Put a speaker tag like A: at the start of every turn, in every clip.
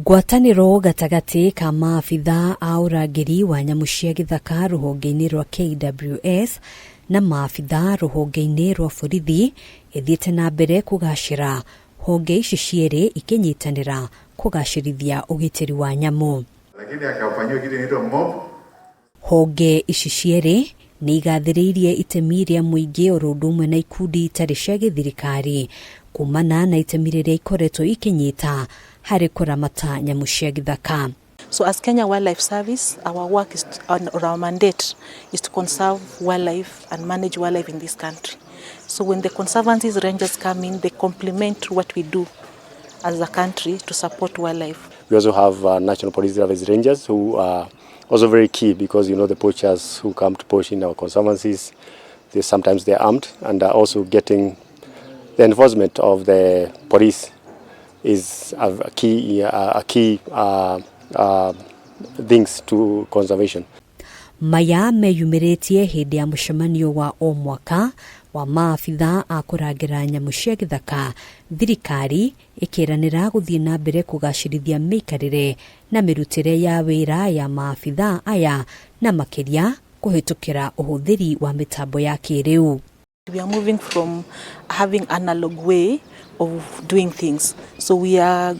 A: Ngwatanĩro gatagati ka maabitha a ũrangĩri wa nyamũ cia gĩthaka rũhonge-inĩ rwa KWS na maabitha rũhonge-inĩ rwa borithi ithiĩte na mbere kũgacĩra, honge ici cierĩ ikinyitanĩra kũgacĩrithia ũgitĩri wa nyamũ. Honge ici cierĩ nĩ igathĩrĩirie itemi rĩa mũingĩ o ũndũ ũmwe na ikundi itarĩ cia gĩthirikari kumana na itemi rĩrĩa ikoretwo ikinyita harĩ kuramata nyamũ cia gĩthaka.
B: So as Kenya Wildlife Service, our work is our mandate is to conserve wildlife and manage wildlife in this country. So when the conservancy rangers come in, they complement what we do as a country to support wildlife.
C: We also have National Police Service Rangers who are also very key because, you know, the poachers who come to poach in our conservancies, sometimes they're armed and are also getting the enforcement of the police is a key things to conservation.
A: Maya meyumĩrĩtie hĩndĩ ya mũcemanio wa o mwaka wa maabitha a kũrangĩra nyamũ cia gĩthaka, thirikari ĩkĩranĩra gũthiĩ na mbere kũgacĩrithia mĩikarĩre na mĩrutĩre ya wĩra ya maabitha aya na makĩria kũhĩtũkĩra ũhũthĩri wa mĩtambo ya kĩrĩu.
B: We are moving from having analog way of doing things. So we are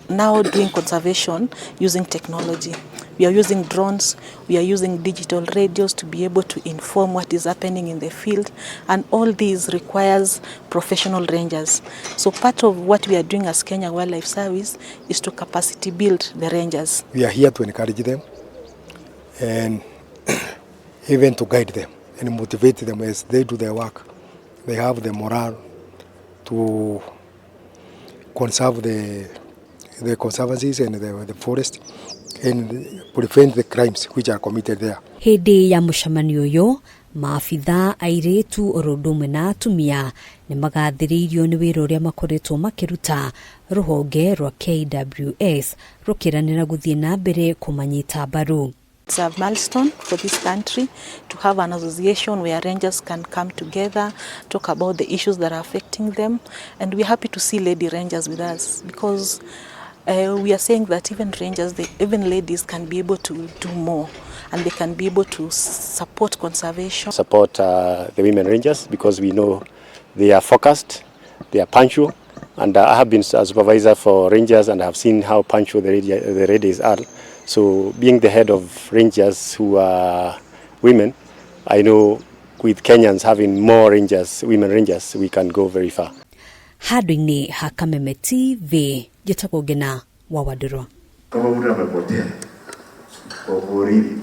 B: now doing conservation using technology. We are using drones, we are using digital radios to be able to inform what is happening in the field, and all these requires professional rangers. So part of what we are doing as Kenya Wildlife Service is to capacity build the rangers.
D: We are here to encourage them and even to guide them and motivate them as they do their work. They have the morale to conserve the conservancies and the forest and prevent the crimes which are committed there.
A: Hĩndĩ ya mũcemanio ũyũ, maabitha airĩtu o ũndũ ũmwe na atumia nĩ magathĩrĩirio nĩ wĩra ũrĩa makoretwo makĩruta rũhonge rwa KWS rũkĩranĩra gũthiĩ na mbere kũmanyita mbaru.
B: It's a milestone for this country to have an association where rangers can come together, talk about the issues that are affecting them, and we're happy to see lady rangers with us because we are saying that even rangers, even ladies can be able to do more and they can be able to support conservation. Support
C: the women rangers because we know they are focused, they are punctual, and I have been a supervisor for rangers and I have seen how punctual the ladies are. So being the head of rangers who are women, I know with Kenyans having more rangers, women rangers, we can go very far.
A: Handũ-inĩ ha Kameme TV, njĩtagwo Ngina wa Wadũrwa.
E: Kama mtu amepotea kwa BORITHI